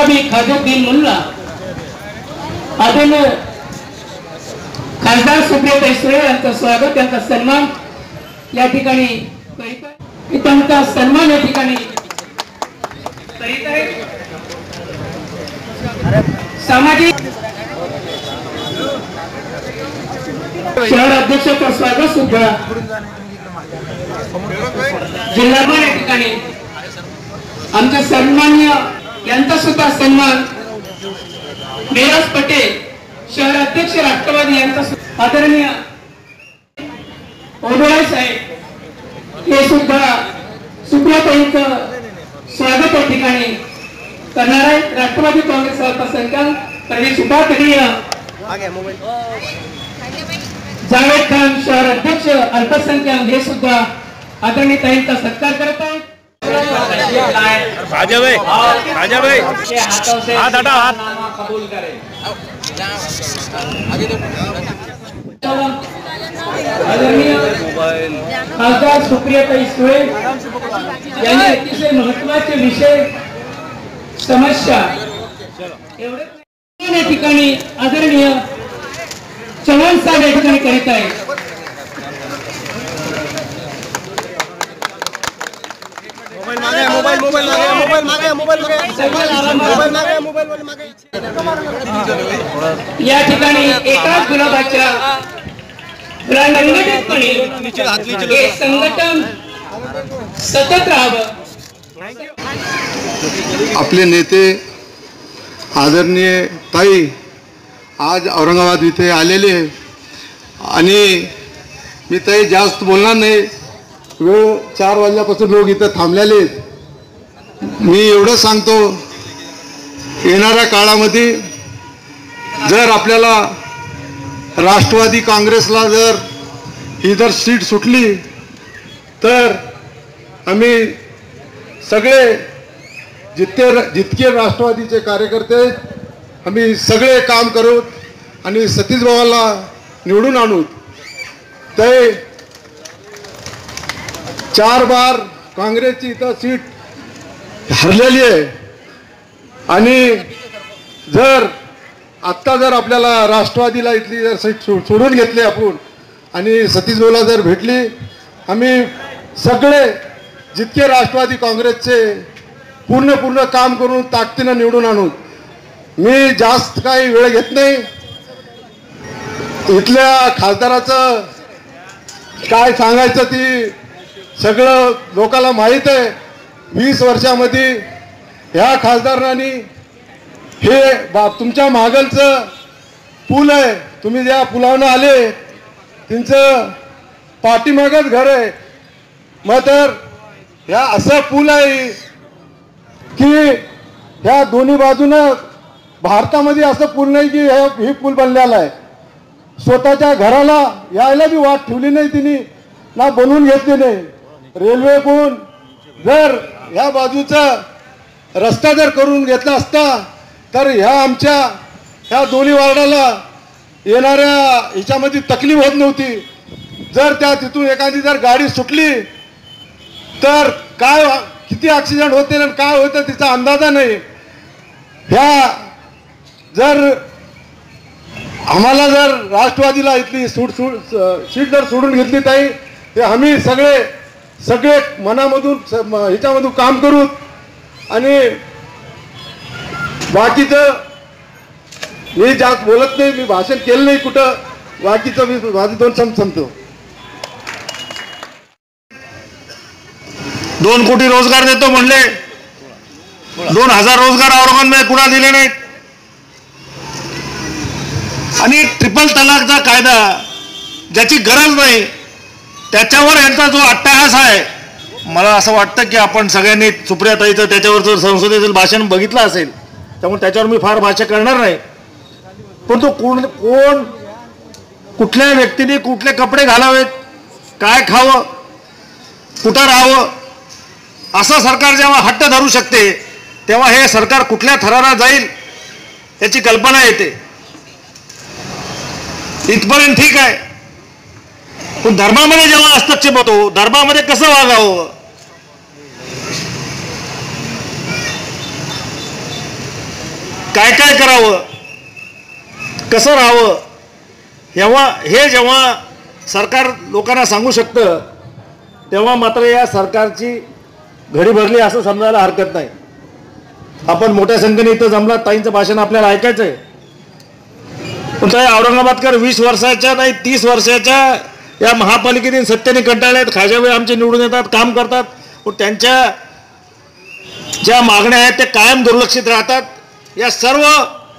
जनाबी खाजुद्दीन मुल्ला आदरणीय खासदार सुप्रिया सुळे यांचं स्वागत, त्यांचा सन्मान या ठिकाणी करीत आहे। त्यांचा सन्मान या ठिकाणी करीत आहे। सामाजिक शहर अध्यक्षाचं स्वागत सुद्धा जिल्हाभर या ठिकाणी आमच्या सन्माननीय यांचा सुद्धा सन्मान मेराज पटेल शहर अध्यक्ष राष्ट्रवादी यांचा आदरणीय ओडोळे साहेब हे सुद्धा सुप्रियाताईंचं स्वागत या ठिकाणी करणार आहे। राष्ट्रवादी काँग्रेस अल्पसंख्याक प्रदेश उपाध्यक्ष जावेद खान शहर अध्यक्ष अल्पसंख्याक हे सुद्धा आदरणीय ताईंचा सत्कार करत आहेत। राजा भाई हाथ हटा, हात कबूल करें। आदरणीय खासदार सुप्रियाताई सुळे यांनी अतिशय महत्त्वाचे विषय समस्या एवढे या ठिकाणी आदरणीय चव्हाण साहेब या ठिकाणी करीत आहे। या ठिकाणी एकाच गुलाबाच्या संघटितपणे संघटन सतत राहावं। आपले नेते आदरणीय ताई आज औरंगाबाद इथे आलेले आणि मी ताई जास्त बोलणार नाही, वेळ 4 वाजल्यापासून लोक इथं थांबलेले। मी एवढं सांगतो, येणाऱ्या काळामध्ये जर आपल्याला राष्ट्रवादी काँग्रेसला जर सीट सुटली तर आम्ही सगळे जितके राष्ट्रवादीचे कार्यकर्ते आम्ही सगळे काम करू आणि सतीश भावाला निवडून आणू। ते 4 बार काँग्रेसची इथं सीट हरलेली आहे आणि जर आत्ता जर आपल्याला राष्ट्रवादीला इथली जर सीट सोडून घेतली आपण आणि सतीश भाऊला जर भेटली, आम्ही सगळे जितके राष्ट्रवादी काँग्रेसचे पूर्ण काम करून ताकदीनं निवडून आणू। मी जास्त काही वेळ घेत नाही। इथल्या खासदाराचं काय सांगायचं ती सगळं लोकांना माहीत आहे। 20 वर्षामध्ये ह्या खासदारांनी हे तुमच्या मागलचं पूल आहे, तुम्ही ज्या पुलावनं आले त्यांचं पाठीमागच घर आहे। मग तर ह्या असं पूल आहे की ह्या दोन्ही बाजूनं भारतामध्ये असं पूल नाही की हे पूल बनलेला आहे। स्वतःच्या घराला यायला बी वाट ठेवली नाही तिने, ना बनवून घेतली नाही। रेल्वे कोण जर ह्या बाजूचा रस्ता जर करून घेतला असता तर ह्या दोन्ही वार्डाला येणाऱ्या ह्याच्यामध्ये तकलीफ होत नव्हती। जर त्या तिथून एखादी जर गाडी सुटली तर काय किती ॲक्सिडेंट होते आणि काय होतं तिचा अंदाजा नाही। ह्या जर आम्हाला जर राष्ट्रवादीला इथली सीट जर सोडून घेतली ताई, ते आम्ही सगळे मनामधून ह्याच्यामधून काम करू आणि बाकीचं मी जास्त बोलत नाही, मी भाषण केलं नाही कुठं, बाकीचं मी माझे 2 संपतो। 2 कोटी रोजगार देतो म्हणले, 2000 रोजगार औरंगाबादमध्ये कुणा दिले नाहीत आणि ट्रिपल तलाकचा कायदा ज्याची गरज नाही त्याच्यावर यांचा जो अट्टहास आहे, मला असं वाटतं की आपण सगळ्यांनी सुप्रियाताईचं त्याच्यावरचं संसदेतील भाषण बघितलं असेल, त्यामुळे त्याच्यावर मी फार भाष्य करणार नाही। पण तो कोण कुठल्या व्यक्तीने कुठले कपडे घालावेत, काय खावं, कुठं राहावं, असं सरकार जेव्हा हट्ट धरू शकते तेव्हा हे सरकार कुठल्या थराला जाईल याची कल्पना येते। इथपर्यंत ठीक आहे, पण धर्मामध्ये जेव्हा हस्तक्षेप होतो, धर्मामध्ये कसं वागावं, काय काय करावं, कसं राहावं, जेव्हा सरकार लोकांना सांगू शकतं तेव्हा मात्र या सरकारची घडी भरली असं समजायला हरकत नाही. आपण मोठ्या संख्येने इथं जमला, ताईंचं भाषण आपल्याला ऐकायचं आहे. पण त्या औरंगाबादकर 20 वर्षाच्या नाही 30 वर्षाच्या या महापालिकेतील सत्तेने कंटाळलेत. खाजावेळी आमचे निवडून येतात, काम करतात, पण त्यांच्या ज्या मागण्या आहेत त्या कायम दुर्लक्षित राहतात. या सर्व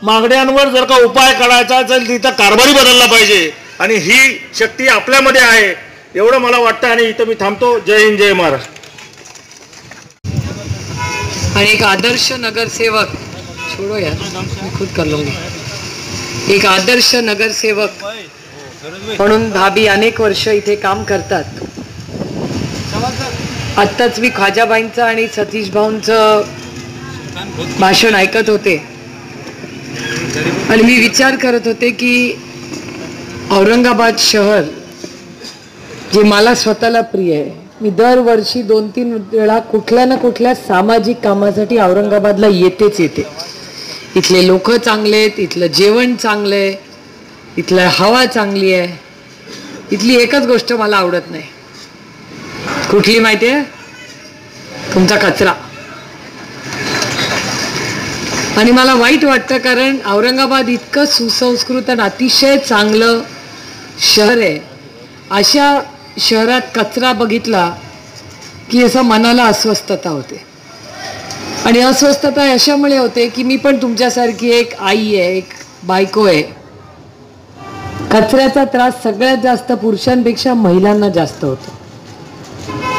मागण्यांवर जर का उपाय काढायचा असेल तिथं कारभारी बदलला पाहिजे आणि ही शक्ती आपल्यामध्ये आहे एवढं मला वाटतं. आणि इथं मी थांबतो. जय हिंद, जय महाराष्ट्र. आणि एक आदर्श नगरसेवक छोड़ो यार, मैं खुद कर लूंगी. एक आदर्श नगरसेवक म्हणून भाभी अनेक वर्ष इथे काम करतात. आत्ताच मी खाजाबाईंचं आणि सतीश भाऊंचं भाषण ऐकत होते आणि मी विचार करत होते की औरंगाबाद शहर जे मला स्वतःला प्रिय आहे, मी दरवर्षी 2-3 वेळा कुठल्या ना कुठल्या सामाजिक कामासाठी औरंगाबादला येतेच येते. इथले लोक चांगले आहेत, इथलं जेवण चांगलं आहे, इथलं हवा चांगली आहे. इथली एकच गोष्ट मला आवडत नाही. कुठली माहिती आहे? तुमचा कचरा. आणि मला वाईट वाटतं कारण औरंगाबाद इतकं सुसंस्कृत आणि अतिशय चांगलं शहर आहे. अशा शहरात कचरा बघितला की असं मनाला अस्वस्थता होते. आणि अस्वस्थता अशामुळे होते की मी पण तुमच्यासारखी एक आई आहे, एक बायको आहे. कचऱ्याचा त्रास सगळ्यात जास्त पुरुषांपेक्षा महिलांना जास्त होतो.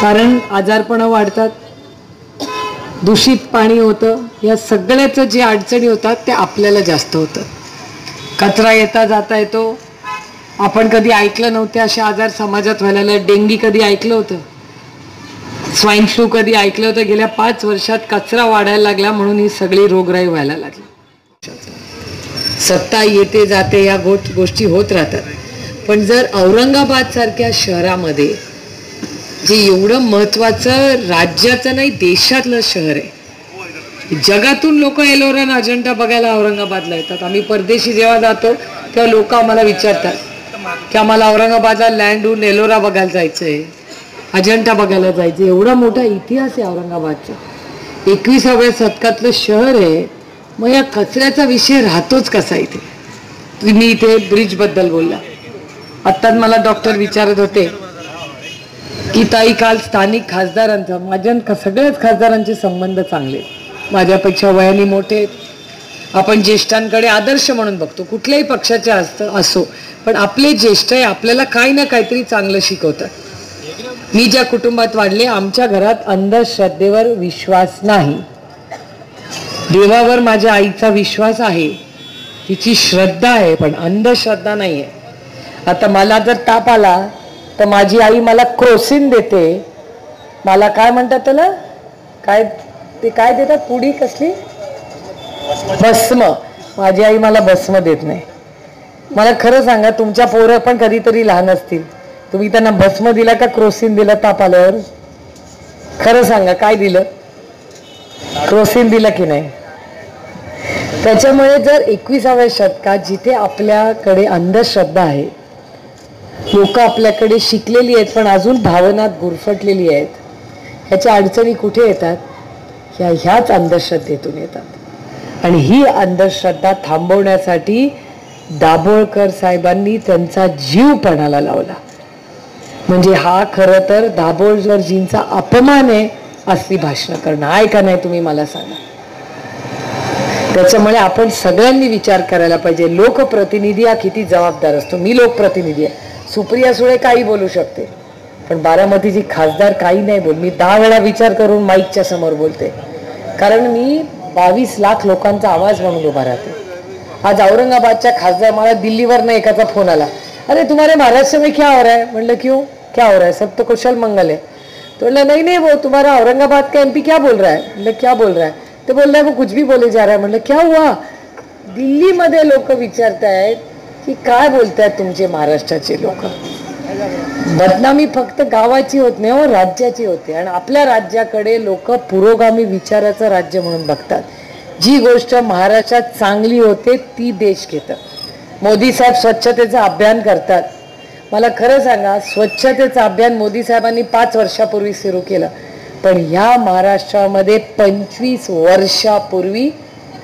कारण आजारपणं वाढतात, दूषित पाणी होतं, या सगळ्याचं जे अडचणी होतात ते आपल्याला जास्त होतं. कचरा येता जाता येतो. आपण कधी ऐकलं नव्हते असे आजार समाजात व्हायला लागले. डेंगी कधी ऐकलं होतं? स्वाईन फ्लू कधी ऐकलं होतं? गेल्या 5 वर्षात कचरा वाढायला लागला म्हणून ही सगळी रोगराई व्हायला लागली. सत्ता येते जाते या गोष्टी होत राहतात. पण जर औरंगाबाद सारख्या शहरामध्ये जे एवढं महत्त्वाचं राज्याचं नाही देशातलं शहर आहे, जगातून लोक एलोरा आणि अजंठा बघायला औरंगाबादला येतात. आम्ही परदेशी जेव्हा जातो तेव्हा लोक आम्हाला विचारतात की आम्हाला औरंगाबादला लँडहून एलोरा बघायला जायचं आहे, अजंठा बघायला जायचं. एवढा मोठा इतिहास आहे औरंगाबादचा. 21व्या शतकातलं शहर आहे. मग या कचऱ्याचा विषय राहतोच कसा इथे? तुम्ही इथे ब्रिजबद्दल बोलला. आत्ताच मला डॉक्टर विचारत होते की ताई काल स्थानिक खासदारांचा, माझ्या सगळ्याच खासदारांचे संबंध चांगले, माझ्यापेक्षा वयाने मोठे. आपण ज्येष्ठांकडे आदर्श म्हणून बघतो, कुठल्याही पक्षाचे असो, पण आपले ज्येष्ठ आहे आपल्याला काही ना काहीतरी चांगलं शिकवतात. मी ज्या कुटुंबात वाढले आमच्या घरात अंधश्रद्धेवर विश्वास नाही. देवावर माझ्या आईचा विश्वास आहे, तिची श्रद्धा आहे, पण अंधश्रद्धा नाही आहे. आता मला जर ताप आला तर माझी आई मला क्रोसिन देते. मला काय म्हणतात त्याला, काय ते काय देतात, पुडी कसली, भस्म. माझी आई मला भस्म देत नाही. मला खरं सांगा, तुमच्या पोरं पण कधीतरी लहान असतील, तुम्ही त्यांना भस्म दिला का क्रोसिन दिलं ताप आल्यावर? खरं सांगा, काय दिलं? क्रोसिन दिलं की नाही? त्याच्यामुळे जर 21व्या शतकात जिथे आपल्याकडे अंधश्रद्धा आहे, लोक आपल्याकडे शिकलेली आहेत पण अजून भावनात गुरफटलेली आहेत, ह्याच्या अडचणी कुठे येतात? ह्याच अंधश्रद्धेतून येतात. आणि ही अंधश्रद्धा थांबवण्यासाठी दाभोळकर साहेबांनी त्यांचा जीव पणाला लावला. म्हणजे हा खरं तर दाभोळकरजींचा अपमान आहे असली भाषणं करणं. आहे का नाही तुम्ही मला सांगा. त्याच्यामुळे आपण सगळ्यांनी विचार करायला पाहिजे. लोकप्रतिनिधी हा किती जबाबदार असतो. मी लोकप्रतिनिधी आहे, सुप्रिया सुळे काही बोलू शकते, पण बारामतीची खासदार काही नाही बोल. मी 10 वेळा विचार करून माईकच्या समोर बोलते, कारण मी 22 लाख लोकांचा आवाज म्हणून उभा राहते. आज औरंगाबादच्या खासदार, मला दिल्लीवरनं एकाचा फोन आला, अरे तुम्हारे महाराष्ट्र में क्या हो रहा है? म्हणलं क्यों, क्या हो रहा है, सब तो कुशल मंगल है. तो बोला नहीं नहीं, वो तुम्हारा औरंगाबाद का MP क्या बोल रहा है? मतलब क्या बोल रहा है? तो बोल रहा है वो कुछ भी बोले जा रहा है. म्हणलं क्या हुआ? दिल्लीमध्ये लोक विचारतायत की काय बोलतायत तुमचे महाराष्ट्राचे लोक. बदनामी फक्त गावाची होत नाही हो, राज्याची होते. आणि आपल्या राज्याकडे लोक पुरोगामी विचाराचं राज्य म्हणून बघतात. जी गोष्ट महाराष्ट्रात चांगली होते ती देश घेतं. मोदी साहेब स्वच्छतेचं अभियान करतात. मला खरं सांगा, स्वच्छतेचं अभियान मोदी साहेबांनी 5 वर्षापूर्वी सुरू केलं, पण ह्या महाराष्ट्रामध्ये 25 वर्षापूर्वी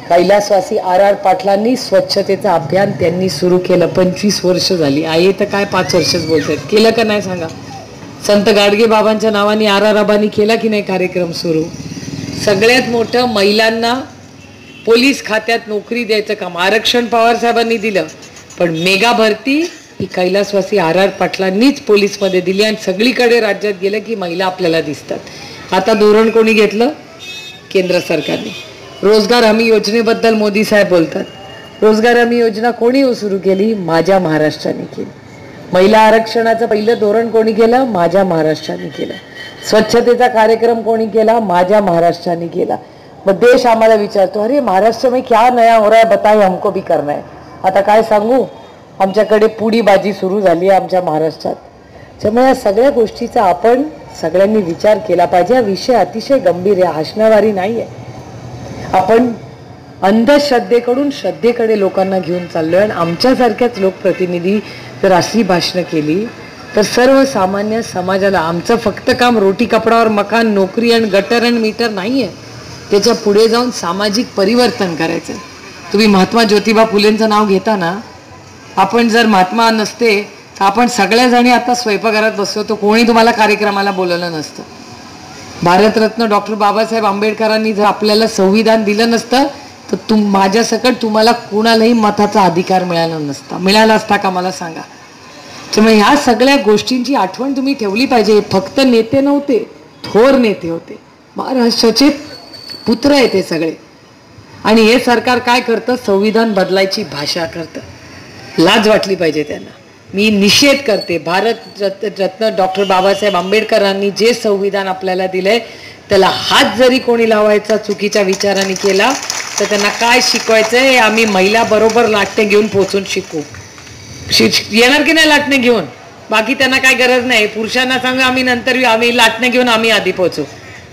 कैलासवासी RR पाटलांनी स्वच्छतेचं अभियान त्यांनी सुरू केलं. 25 वर्ष झाली. आहे तर काय 5 वर्षच बोलतात. केलं का नाही सांगा. संत गाडगे बाबांच्या नावाने RR आबांनी केला की नाही कार्यक्रम सुरू. सगळ्यात मोठं महिलांना पोलीस खात्यात नोकरी द्यायचं काम आरक्षण पवार साहेबांनी दिलं, पण मेगा भरती ही कैलासवासी RR पाटलांनीच पोलीसमध्ये दिली आणि सगळीकडे राज्यात गेलं की महिला आपल्याला दिसतात. आता धोरण कोणी घेतलं? केंद्र सरकारने. रोजगार हमी योजनेबद्दल मोदी साहेब बोलतात. रोजगार हमी योजना कोणी सुरू केली? माझ्या महाराष्ट्राने केली. महिला आरक्षणाचं पहिलं धोरण कोणी केलं? माझ्या महाराष्ट्राने केलं. स्वच्छतेचा कार्यक्रम कोणी केला? माझ्या महाराष्ट्राने केला. मग देश आम्हाला विचारतो, अरे महाराष्ट्र में क्या नया हो रहा है, बताइए, हमको भी करना है. आता काय सांगू, आमच्याकडे पुडी बाजी सुरू झाली आहे आमच्या महाराष्ट्रात. त्यामुळे या सगळ्या गोष्टीचा आपण सगळ्यांनी विचार केला पाहिजे. हा विषय अतिशय गंभीर आहे, हसणारी नाही आहे. आपण अंधश्रद्धेकडून श्रद्धेकडे लोकांना घेऊन चाललोय आणि आमच्यासारख्याच लोकप्रतिनिधी जर अशी भाषणं केली तर सर्वसामान्य समाजाला आमचं फक्त काम रोटी कपडावर मकान नोकरी आणि गटर आणि मीटर नाही आहे. त्याच्या पुढे जाऊन सामाजिक परिवर्तन करायचं. तुम्ही महात्मा ज्योतिबा फुलेंचं नाव घेता ना, आपण जर महात्मा नसते तर आपण सगळ्याजणी आता स्वयंपाकघरात बसलो तर कोणी तुम्हाला कार्यक्रमाला बोलवलं नसतं. भारतरत्न डॉक्टर बाबासाहेब आंबेडकरांनी जर आपल्याला संविधान दिलं नसतं तर माझ्यासकट तुम्हाला कुणालाही मताचा अधिकार मिळाला असता का मला सांगा. त्यामुळे ह्या सगळ्या गोष्टींची आठवण तुम्ही ठेवली पाहिजे. फक्त नेते नव्हते, थोर नेते होते, महाराष्ट्राचे पुत्र आहेत ते सगळे. आणि हे सरकार काय करतं? संविधान बदलायची भाषा करतं. लाज वाटली पाहिजे त्यांना. मी निषेध करते. भारत रत्न डॉक्टर बाबासाहेब आंबेडकरांनी जे संविधान आपल्याला दिलंय त्याला हात जरी कोणी लावायचा चुकीच्या विचाराने केला तर त्यांना काय शिकवायचंय आम्ही महिला बरोबर लाटणे घेऊन पोचून शिकू. येणार की नाही लाटणे घेऊन? बाकी त्यांना काय गरज नाही. पुरुषांना सांगा आम्ही नंतर, आम्ही लाटणे घेऊन आम्ही आधी पोचू.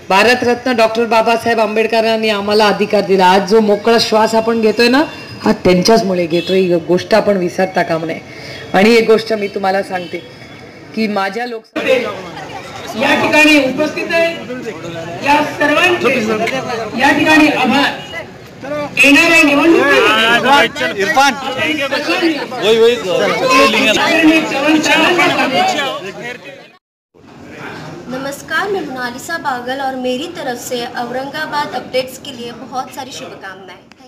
भारतरत्न डॉक्टर बाबासाहेब आंबेडकरांनी आम्हाला अधिकार दिला. आज जो मोकळा श्वास आपण घेतोय ना, हा त्यांच्याचमुळे घेतोय. ही गोष्ट आपण विसरता कामा नये. आणि एक गोष्ट मी तुम्हाला सांगते की माझ्या या ठिकाणी उपस्थित आहे या सर्वांचे या ठिकाणी आभार. येणाऱ्या निवडणुकीत इरफान नमस्कार, मैं मोनालिसा बागल और मेरी तरफ से औरंगाबाद अपडेट्स के लिए बहुत सारी शुभकामनाएं.